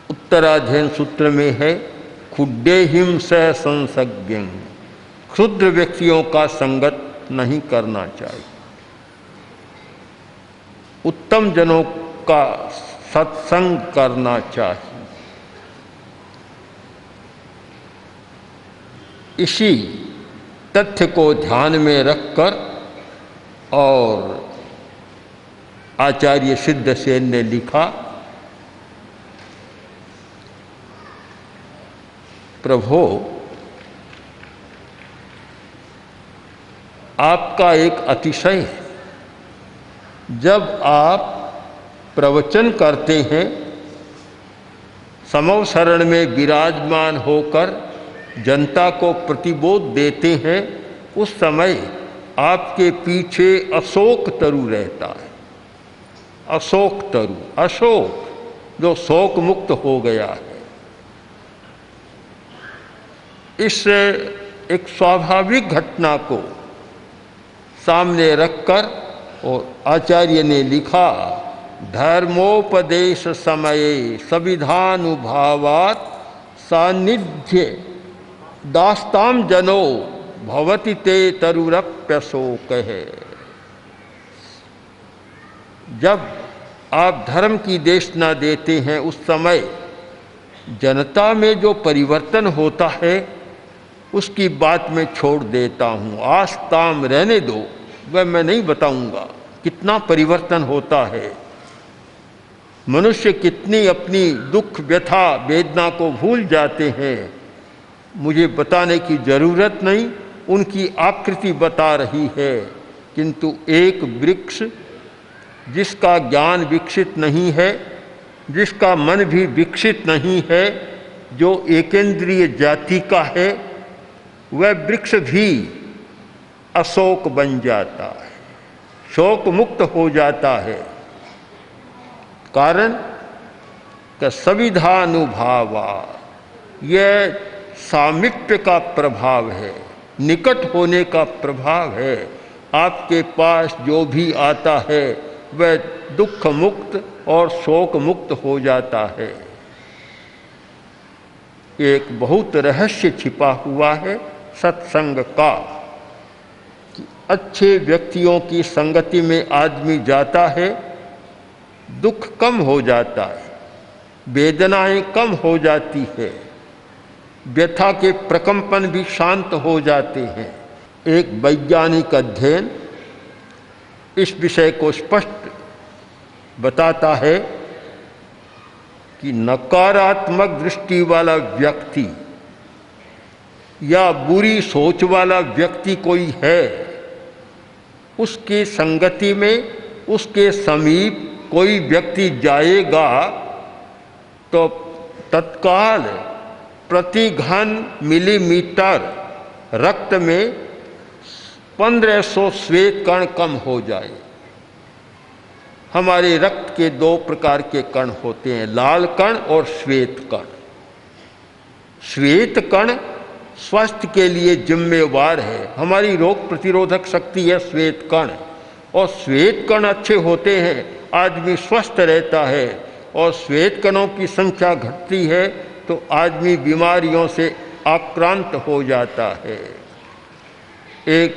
उत्तराध्ययन सूत्र में है खुड्डेहिम स संसज्ञं, क्षुद्र व्यक्तियों का संगत नहीं करना चाहिए। उत्तम जनों का सत्संग करना चाहिए। इसी तथ्य को ध्यान में रखकर और आचार्य सिद्धसेन ने लिखा, प्रभो आपका एक अतिशय है, जब आप प्रवचन करते हैं, समव शरण में विराजमान होकर जनता को प्रतिबोध देते हैं, उस समय आपके पीछे अशोक तरु रहता है। अशोक तरु, अशोक जो शोक मुक्त हो गया है। इस एक स्वाभाविक घटना को सामने रखकर और आचार्य ने लिखा, धर्मोपदेश समये सविधानुभावात् सानिध्य दास्ताम जनो भवति ते तरुरप्यशोक है। जब आप धर्म की देशना देते हैं, उस समय जनता में जो परिवर्तन होता है उसकी बात मैं छोड़ देता हूँ। आस्ताम रहने दो, वह मैं नहीं बताऊंगा कितना परिवर्तन होता है। मनुष्य कितनी अपनी दुख व्यथा वेदना को भूल जाते हैं, मुझे बताने की जरूरत नहीं, उनकी आकृति बता रही है। किंतु एक वृक्ष जिसका ज्ञान विकसित नहीं है, जिसका मन भी विकसित नहीं है, जो एकेंद्रीय जाति का है, वह वृक्ष भी अशोक बन जाता है, शोक मुक्त हो जाता है। कारण का सविधानुभावा, यह सामीप्य का प्रभाव है, निकट होने का प्रभाव है। आपके पास जो भी आता है वह दुख मुक्त और शोक मुक्त हो जाता है। एक बहुत रहस्य छिपा हुआ है सत्संग का, कि अच्छे व्यक्तियों की संगति में आदमी जाता है, दुख कम हो जाता है, वेदनाएं कम हो जाती है, व्यथा के प्रकंपन भी शांत हो जाते हैं। एक वैज्ञानिक अध्ययन इस विषय को स्पष्ट बताता है कि नकारात्मक दृष्टि वाला व्यक्ति या बुरी सोच वाला व्यक्ति कोई है, उसकी संगति में, उसके समीप कोई व्यक्ति जाएगा तो तत्काल प्रति घन मिलीमीटर रक्त में 1500 श्वेत कण कम हो जाए। हमारे रक्त के दो प्रकार के कण होते हैं, लाल कण और श्वेत कण। श्वेत कण स्वास्थ्य के लिए जिम्मेवार है, हमारी रोग प्रतिरोधक शक्ति है श्वेत कण, और श्वेत कण अच्छे होते हैं, आदमी स्वस्थ रहता है। और श्वेत कणों की संख्या घटती है तो आदमी बीमारियों से आक्रांत हो जाता है। एक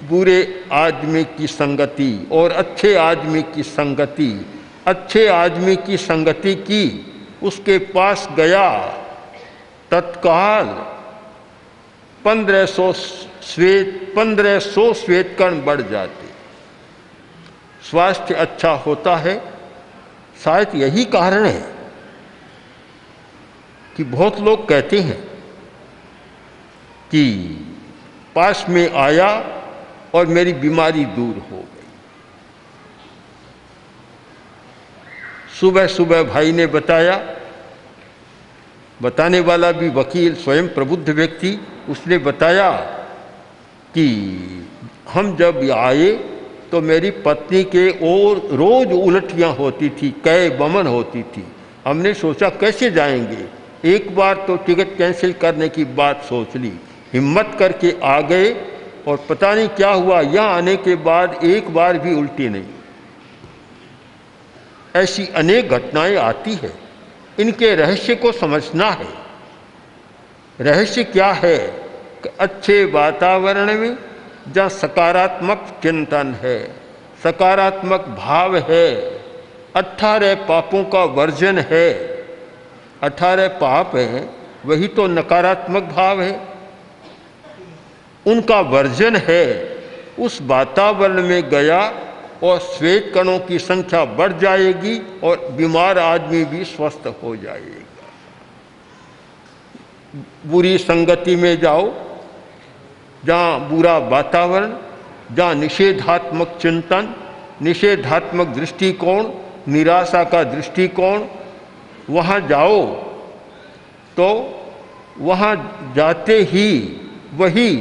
बुरे आदमी की संगति और अच्छे आदमी की संगति, अच्छे आदमी की संगति की, उसके पास गया, तत्काल 1500 श्वेत कण बढ़ जाते, स्वास्थ्य अच्छा होता है। शायद यही कारण है कि बहुत लोग कहते हैं कि पास में आया और मेरी बीमारी दूर हो गई। सुबह सुबह भाई ने बताया, बताने वाला भी वकील, स्वयं प्रबुद्ध व्यक्ति, उसने बताया कि हम जब आए तो मेरी पत्नी के और रोज उलटियां होती थी, कै बमन होती थी। हमने सोचा कैसे जाएंगे, एक बार तो टिकट कैंसिल करने की बात सोच ली, हिम्मत करके आ गए। और पता नहीं क्या हुआ, यहाँ आने के बाद एक बार भी उल्टी नहीं। ऐसी अनेक घटनाएं आती है। इनके रहस्य को समझना है। रहस्य क्या है कि अच्छे वातावरण में जहाँ सकारात्मक चिंतन है, सकारात्मक भाव है, 18 पापों का वर्जन है। 18 पाप हैं, वही तो नकारात्मक भाव है, उनका वर्जन है। उस वातावरण में गया और श्वेत कणों की संख्या बढ़ जाएगी और बीमार आदमी भी स्वस्थ हो जाएगा। बुरी संगति में जाओ, जहाँ बुरा वातावरण, जहाँ निषेधात्मक चिंतन, निषेधात्मक दृष्टिकोण, निराशा का दृष्टिकोण, वहाँ जाओ तो वहाँ जाते ही वही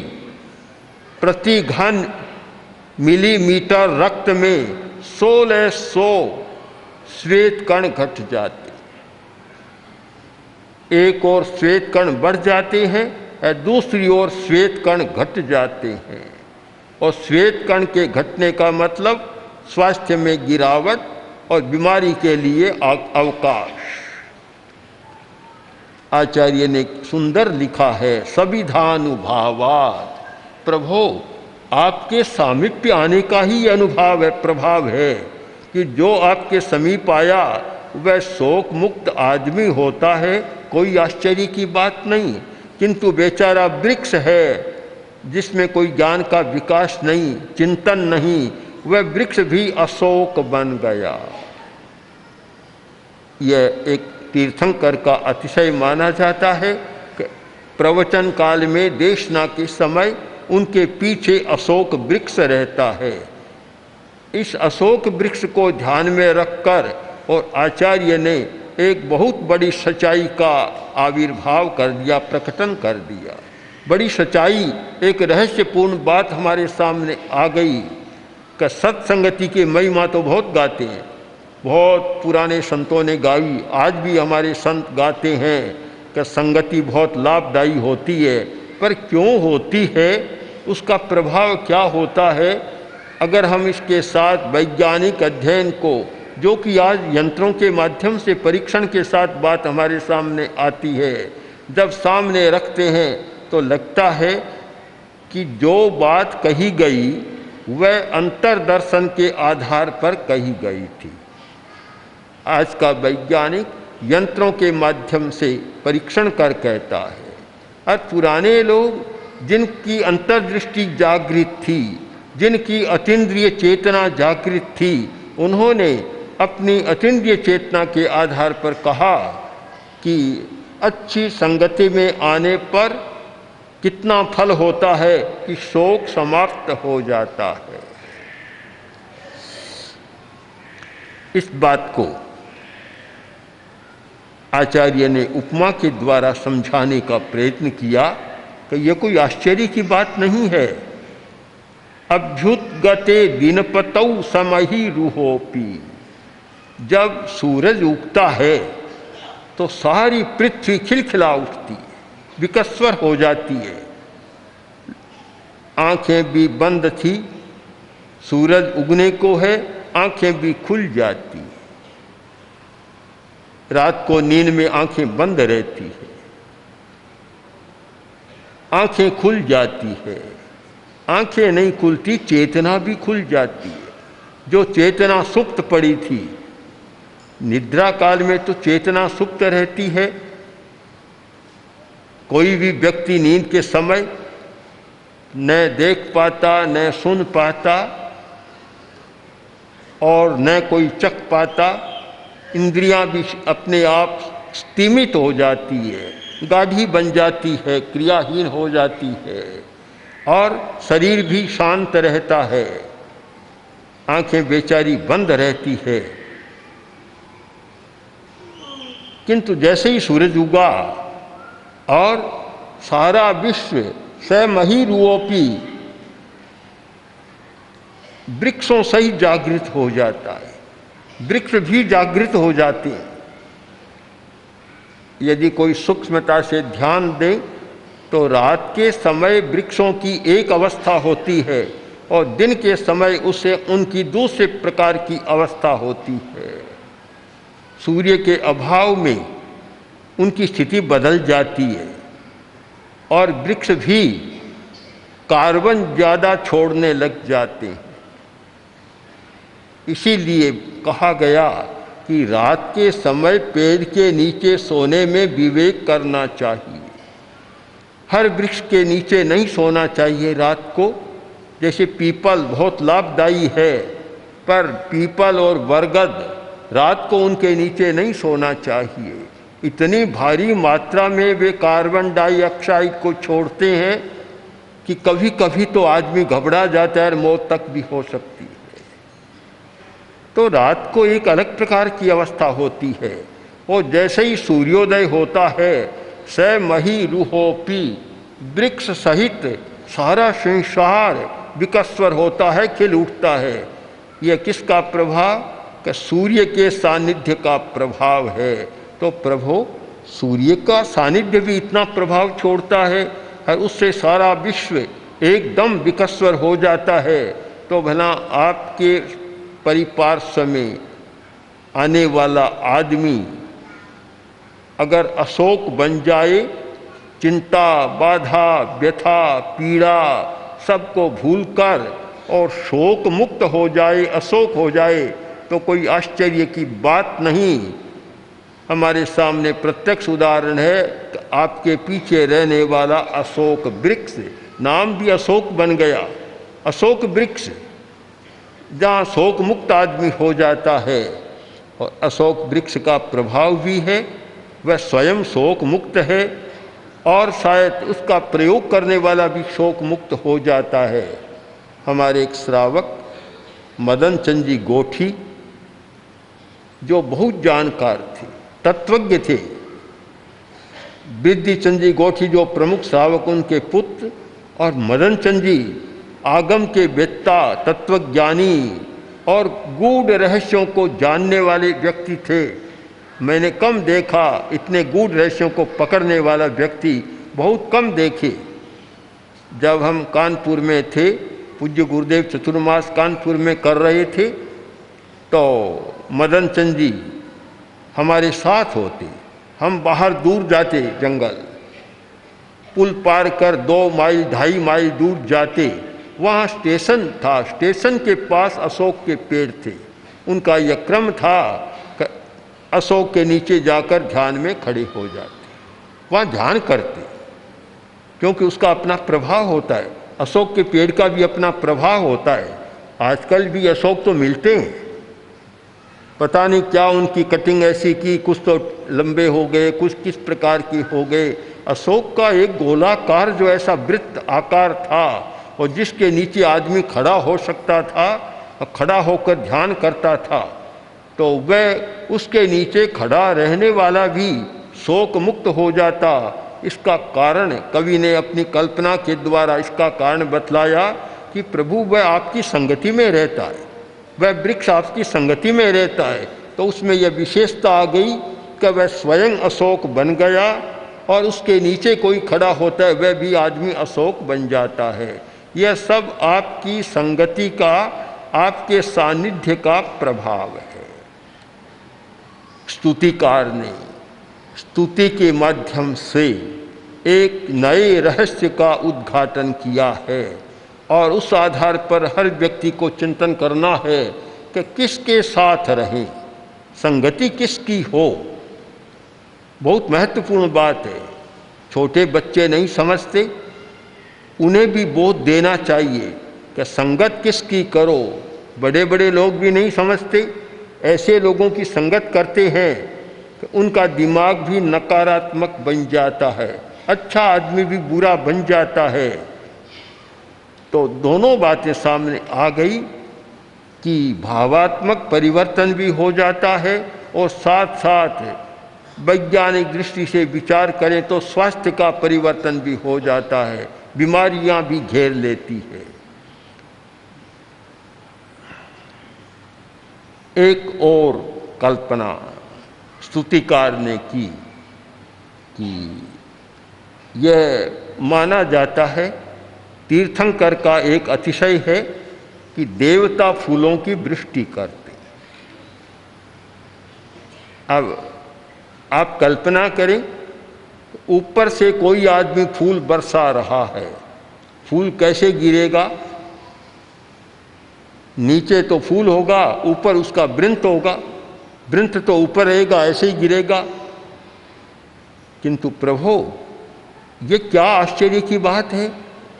प्रति घन मिलीमीटर रक्त में 1600 श्वेत कण घट जाते। एक ओर श्वेत कण बढ़ जाते हैं और दूसरी ओर श्वेत कण घट जाते हैं। और श्वेत कण के घटने का मतलब स्वास्थ्य में गिरावट और बीमारी के लिए अवकाश। आचार्य ने सुंदर लिखा है, सविधानुभावात्। प्रभो, आपके सामीप्य आने का ही अनुभव है, प्रभाव है कि जो आपके समीप आया वह शोक मुक्त आदमी होता है। कोई आश्चर्य की बात नहीं, किंतु बेचारा वृक्ष है जिसमें कोई ज्ञान का विकास नहीं, चिंतन नहीं, वह वृक्ष भी अशोक बन गया। यह एक तीर्थंकर का अतिशय माना जाता है कि प्रवचन काल में देशना के समय उनके पीछे अशोक वृक्ष रहता है। इस अशोक वृक्ष को ध्यान में रखकर और आचार्य ने एक बहुत बड़ी सच्चाई का आविर्भाव कर दिया, प्रकटन कर दिया। बड़ी सच्चाई, एक रहस्यपूर्ण बात हमारे सामने आ गई कि सत्संगति की महिमा तो बहुत गाते हैं, बहुत पुराने संतों ने गाई, आज भी हमारे संत गाते हैं कि संगति बहुत लाभदायी होती है। पर क्यों होती है, उसका प्रभाव क्या होता है, अगर हम इसके साथ वैज्ञानिक अध्ययन को, जो कि आज यंत्रों के माध्यम से परीक्षण के साथ बात हमारे सामने आती है, जब सामने रखते हैं तो लगता है कि जो बात कही गई वह अंतर्दर्शन के आधार पर कही गई थी। आज का वैज्ञानिक यंत्रों के माध्यम से परीक्षण कर कहता है। और पुराने लोग जिनकी अंतर्दृष्टि जागृत थी, जिनकी अतीन्द्रिय चेतना जागृत थी, उन्होंने अपनी अतीन्द्रिय चेतना के आधार पर कहा कि अच्छी संगति में आने पर कितना फल होता है कि शोक समाप्त हो जाता है। इस बात को आचार्य ने उपमा के द्वारा समझाने का प्रयत्न किया कि यह कोई आश्चर्य की बात नहीं है। अभ्युत्गते दिनपतौ समहि रुहोपि। जब सूरज उगता है तो सारी पृथ्वी खिलखिला उठती है, विकस्वर हो जाती है। आंखें भी बंद थी, सूरज उगने को है, आंखें भी खुल जाती है। रात को नींद में आंखें बंद रहती है, आंखें खुल जाती है। आंखें नहीं खुलती, चेतना भी खुल जाती है। जो चेतना सुप्त पड़ी थी, निद्रा काल में तो चेतना सुप्त रहती है। कोई भी व्यक्ति नींद के समय न देख पाता, न सुन पाता और न कोई चख पाता। इंद्रियां भी अपने आप स्तिमित हो जाती है, गाढ़ी बन जाती है, क्रियाहीन हो जाती है और शरीर भी शांत रहता है। आंखें बेचारी बंद रहती है। किंतु जैसे ही सूरज उगा और सारा विश्व समहि रुहोपि, वृक्षों से ही जागृत हो जाता है। वृक्ष भी जागृत हो जाते हैं। यदि कोई सूक्ष्मता से ध्यान दे तो रात के समय वृक्षों की एक अवस्था होती है और दिन के समय उससे उनकी दूसरे प्रकार की अवस्था होती है। सूर्य के अभाव में उनकी स्थिति बदल जाती है और वृक्ष भी कार्बन ज़्यादा छोड़ने लग जाते हैं। इसीलिए कहा गया कि रात के समय पेड़ के नीचे सोने में विवेक करना चाहिए। हर वृक्ष के नीचे नहीं सोना चाहिए रात को। जैसे पीपल बहुत लाभदायी है, पर पीपल और बरगद रात को उनके नीचे नहीं सोना चाहिए। इतनी भारी मात्रा में वे कार्बन डाइऑक्साइड को छोड़ते हैं कि कभी कभी तो आदमी घबरा जाता है और मौत तक भी हो सकती है। तो रात को एक अलग प्रकार की अवस्था होती है और जैसे ही सूर्योदय होता है स मही रूहोपी, वृक्ष सहित सारा संसार विकस्वर होता है, खिल उठता है। यह किसका प्रभाव? कि सूर्य के सानिध्य का प्रभाव है। तो प्रभु सूर्य का सानिध्य भी इतना प्रभाव छोड़ता है और उससे सारा विश्व एकदम विकस्वर हो जाता है। तो भला आपके परिपार्श्व में आने वाला आदमी अगर अशोक बन जाए, चिंता, बाधा, व्यथा, पीड़ा सबको भूलकर और शोक मुक्त हो जाए, अशोक हो जाए, तो कोई आश्चर्य की बात नहीं। हमारे सामने प्रत्यक्ष उदाहरण है कि आपके पीछे रहने वाला अशोक वृक्ष, नाम भी अशोक बन गया। अशोक वृक्ष जहाँ शोक मुक्त आदमी हो जाता है और अशोक वृक्ष का प्रभाव भी है, वह स्वयं शोक मुक्त है और शायद उसका प्रयोग करने वाला भी शोक मुक्त हो जाता है। हमारे एक श्रावक मदन चंद जी गोठी, जो बहुत जानकार थे, तत्वज्ञ थे, वृद्धि चंद जी गोठी जो प्रमुख श्रावक उनके पुत्र, और मदन चंद जी आगम के वेत्ता, तत्वज्ञानी और गूढ़ रहस्यों को जानने वाले व्यक्ति थे। मैंने कम देखा, इतने गूढ़ रहस्यों को पकड़ने वाला व्यक्ति बहुत कम देखे। जब हम कानपुर में थे, पूज्य गुरुदेव चतुर्मास कानपुर में कर रहे थे, तो मदन चंद जी हमारे साथ होते। हम बाहर दूर जाते, जंगल पुल पार कर 2 माइल 2.5 माइल दूर जाते। वहाँ स्टेशन था, स्टेशन के पास अशोक के पेड़ थे। उनका यह क्रम था कि अशोक के नीचे जाकर ध्यान में खड़े हो जाते, वहाँ ध्यान करते, क्योंकि उसका अपना प्रभाव होता है। अशोक के पेड़ का भी अपना प्रभाव होता है। आजकल भी अशोक तो मिलते हैं, पता नहीं क्या उनकी कटिंग ऐसी की, कुछ तो लंबे हो गए, कुछ किस प्रकार की हो गए। अशोक का एक गोलाकार जो ऐसा वृत्त आकार था और जिसके नीचे आदमी खड़ा हो सकता था और खड़ा होकर ध्यान करता था, तो वह उसके नीचे खड़ा रहने वाला भी शोक मुक्त हो जाता। इसका कारण कवि ने अपनी कल्पना के द्वारा इसका कारण बतलाया कि प्रभु वह आपकी संगति में रहता है, वह वृक्ष आपकी संगति में रहता है। तो उसमें यह विशेषता आ गई कि वह स्वयं अशोक बन गया और उसके नीचे कोई खड़ा होता है, वह भी आदमी अशोक बन जाता है। यह सब आपकी संगति का, आपके सानिध्य का प्रभाव है। स्तुतिकार ने स्तुति के माध्यम से एक नए रहस्य का उद्घाटन किया है और उस आधार पर हर व्यक्ति को चिंतन करना है कि किसके साथ रहें, संगति किसकी हो। बहुत महत्वपूर्ण बात है। छोटे बच्चे नहीं समझते, उन्हें भी बोध देना चाहिए कि संगत किसकी करो। बड़े बड़े लोग भी नहीं समझते, ऐसे लोगों की संगत करते हैं कि उनका दिमाग भी नकारात्मक बन जाता है, अच्छा आदमी भी बुरा बन जाता है। तो दोनों बातें सामने आ गई कि भावात्मक परिवर्तन भी हो जाता है और साथ साथ वैज्ञानिक दृष्टि से विचार करें तो स्वास्थ्य का परिवर्तन भी हो जाता है, बीमारियां भी घेर लेती है। एक और कल्पना स्तुतिकार ने की कि यह माना जाता है, तीर्थंकर का एक अतिशय है कि देवता फूलों की वृष्टि करते। अब आप कल्पना करें, ऊपर से कोई आदमी फूल बरसा रहा है, फूल कैसे गिरेगा? नीचे तो फूल होगा, ऊपर उसका वृंत होगा, वृंत तो ऊपर रहेगा, ऐसे ही गिरेगा। किंतु प्रभु, ये क्या आश्चर्य की बात है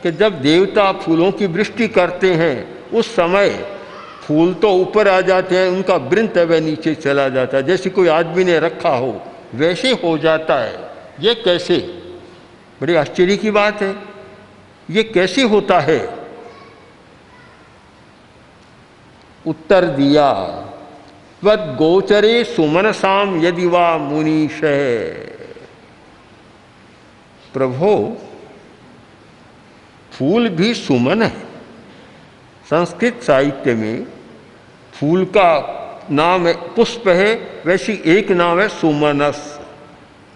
कि जब देवता फूलों की वृष्टि करते हैं उस समय फूल तो ऊपर आ जाते हैं, उनका वृंत है वह नीचे चला जाता है, जैसे कोई आदमी ने रखा हो वैसे हो जाता है। ये कैसे? बड़ी आश्चर्य की बात है, ये कैसे होता है? उत्तर दिया, त्वद गोचरे सुमनसाम यदि वा मुनीश। प्रभो, फूल भी सुमन है। संस्कृत साहित्य में फूल का नाम है, पुष्प है, वैसी एक नाम है सुमनस,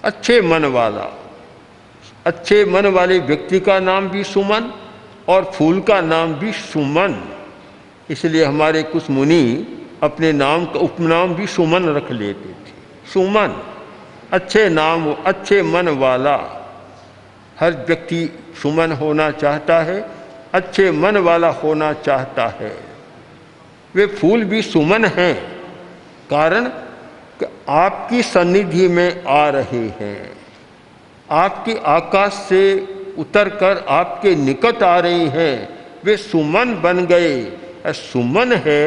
अच्छे मन वाला। अच्छे मन वाले व्यक्ति का नाम भी सुमन और फूल का नाम भी सुमन। इसलिए हमारे कुछ मुनि अपने नाम का उपनाम भी सुमन रख लेते थे। सुमन, अच्छे नाम, अच्छे मन वाला। हर व्यक्ति सुमन होना चाहता है, अच्छे मन वाला होना चाहता है। वे फूल भी सुमन हैं, कारण कि आपकी सन्निधि में आ रहे हैं, आपके आकाश से उतरकर आपके निकट आ रहे हैं, वे सुमन बन गए। सुमन है,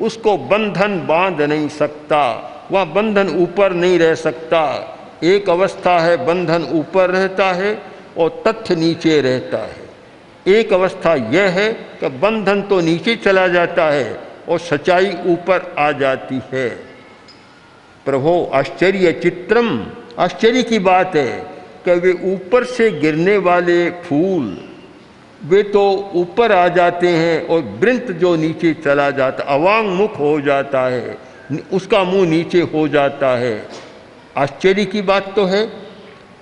उसको बंधन बांध नहीं सकता, वह बंधन ऊपर नहीं रह सकता। एक अवस्था है बंधन ऊपर रहता है और तथ्य नीचे रहता है। एक अवस्था यह है कि बंधन तो नीचे चला जाता है और सच्चाई ऊपर आ जाती है। प्रभो, आश्चर्य चित्रम, आश्चर्य की बात है कि वे ऊपर से गिरने वाले फूल वे तो ऊपर आ जाते हैं और वृंत जो नीचे चला जाता, अवांग मुख हो जाता है, उसका मुंह नीचे हो जाता है। आश्चर्य की बात तो है,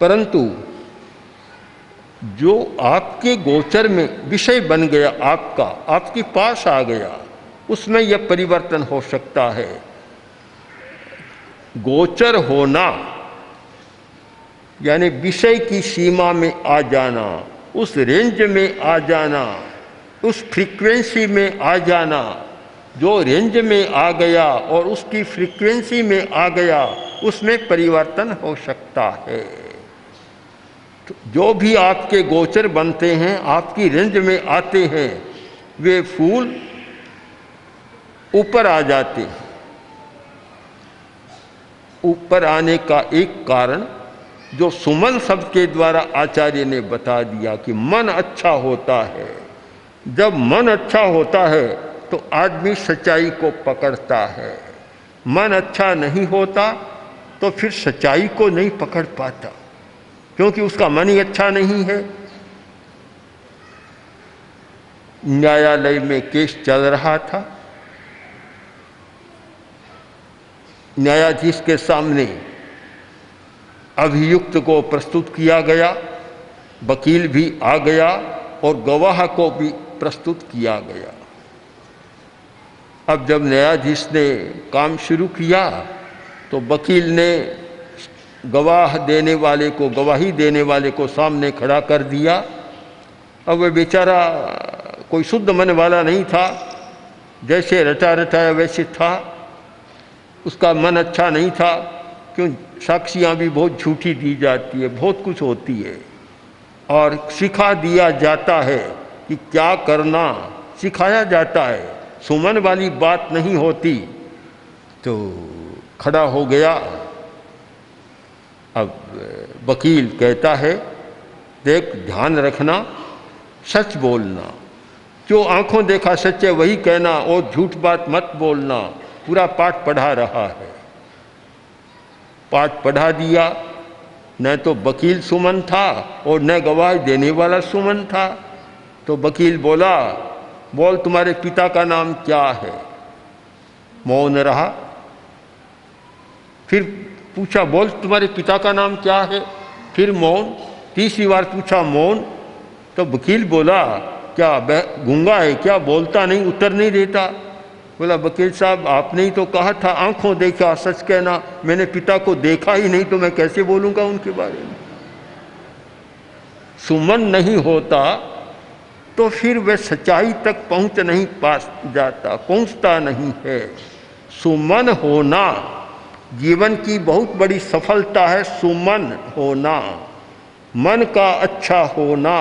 परंतु जो आपके गोचर में विषय बन गया, आपका, आपके पास आ गया, उसमें यह परिवर्तन हो सकता है। गोचर होना यानी विषय की सीमा में आ जाना, उस रेंज में आ जाना, उस फ्रीक्वेंसी में आ जाना। जो रेंज में आ गया और उसकी फ्रीक्वेंसी में आ गया, उसमें परिवर्तन हो सकता है। तो जो भी आपके गोचर बनते हैं, आपकी रेंज में आते हैं, वे फूल ऊपर आ जाते हैं। ऊपर आने का एक कारण जो सुमन शब्द के द्वारा आचार्य ने बता दिया कि मन अच्छा होता है। जब मन अच्छा होता है तो आदमी सच्चाई को पकड़ता है। मन अच्छा नहीं होता तो फिर सच्चाई को नहीं पकड़ पाता, क्योंकि उसका मन ही अच्छा नहीं है। न्यायालय में केस चल रहा था, न्यायाधीश के सामने अभियुक्त को प्रस्तुत किया गया, वकील भी आ गया और गवाह को भी प्रस्तुत किया गया। अब जब न्यायाधीश ने काम शुरू किया तो वकील ने गवाह देने वाले को, गवाही देने वाले को सामने खड़ा कर दिया। अब वह बेचारा कोई शुद्ध मन वाला नहीं था, जैसे रटा रटाया वैसे था, उसका मन अच्छा नहीं था। क्यों? साक्षियाँ भी बहुत झूठी दी जाती है, बहुत कुछ होती है और सिखा दिया जाता है कि क्या करना, सिखाया जाता है, सुमन वाली बात नहीं होती। तो खड़ा हो गया। अब वकील कहता है, देख, ध्यान रखना, सच बोलना, जो आंखों देखा सच है वही कहना और झूठ बात मत बोलना। पूरा पाठ पढ़ा रहा है, पाठ पढ़ा दिया। न तो वकील सुमन था और न गवाही देने वाला सुमन था। तो वकील बोला, बोल तुम्हारे पिता का नाम क्या है? मौन रहा। फिर पूछा, बोल तुम्हारे पिता का नाम क्या है? फिर मौन। तीसरी बार पूछा, मौन। तो वकील बोला, क्या गूंगा है क्या, बोलता नहीं, उत्तर नहीं देता? बोला, वकील साहब आपने ही तो कहा था आंखों देखा सच कहना, मैंने पिता को देखा ही नहीं तो मैं कैसे बोलूँगा उनके बारे में। सुमन नहीं होता तो फिर वह सच्चाई तक पहुंचता नहीं है। सुमन होना जीवन की बहुत बड़ी सफलता है। सुमन होना, मन का अच्छा होना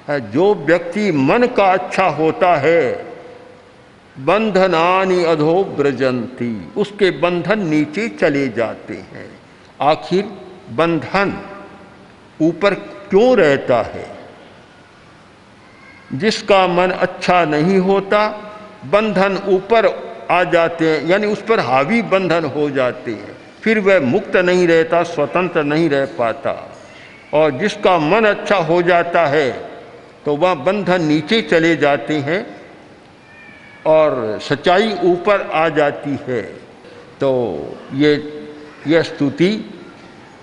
है। जो व्यक्ति मन का अच्छा होता है, बंधनानि अधो ब्रजंती, उसके बंधन नीचे चले जाते हैं। आखिर बंधन ऊपर क्यों रहता है? जिसका मन अच्छा नहीं होता, बंधन ऊपर आ जाते हैं, यानी उस पर हावी बंधन हो जाते हैं, फिर वह मुक्त नहीं रहता, स्वतंत्र नहीं रह पाता। और जिसका मन अच्छा हो जाता है तो वह बंधन नीचे चले जाते हैं और सच्चाई ऊपर आ जाती है। तो यह स्तुति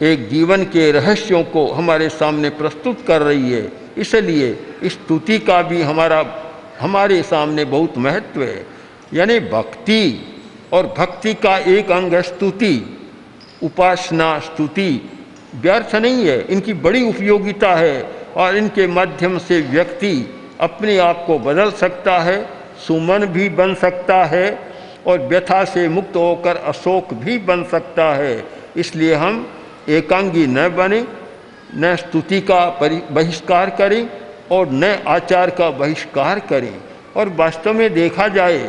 एक जीवन के रहस्यों को हमारे सामने प्रस्तुत कर रही है। इसलिए इस स्तुति का भी हमारे सामने बहुत महत्व है। यानी भक्ति और भक्ति का एक अंग है स्तुति। उपासना, स्तुति व्यर्थ नहीं है, इनकी बड़ी उपयोगिता है और इनके माध्यम से व्यक्ति अपने आप को बदल सकता है, सुमन भी बन सकता है और व्यथा से मुक्त होकर अशोक भी बन सकता है। इसलिए हम एकांगी न बने, न स्तुति का बहिष्कार करें और न आचार का बहिष्कार करें। और वास्तव में देखा जाए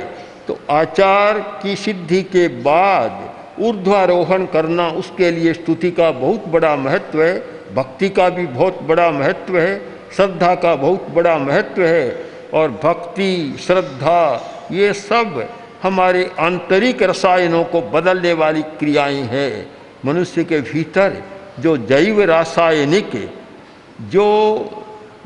तो आचार की सिद्धि के बाद ऊर्ध्वारोहण करना, उसके लिए स्तुति का बहुत बड़ा महत्व है, भक्ति का भी बहुत बड़ा महत्व है, श्रद्धा का बहुत बड़ा महत्व है। और भक्ति, श्रद्धा ये सब हमारे आंतरिक रसायनों को बदलने वाली क्रियाएं हैं। मनुष्य के भीतर जो जैव रासायनिक, जो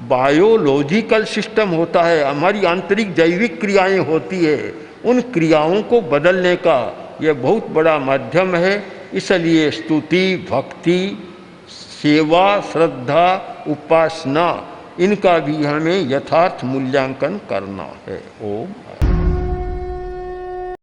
बायोलॉजिकल सिस्टम होता है, हमारी आंतरिक जैविक क्रियाएं होती है, उन क्रियाओं को बदलने का यह बहुत बड़ा माध्यम है। इसलिए स्तुति, भक्ति, सेवा, श्रद्धा, उपासना, इनका भी हमें यथार्थ मूल्यांकन करना है। ओम।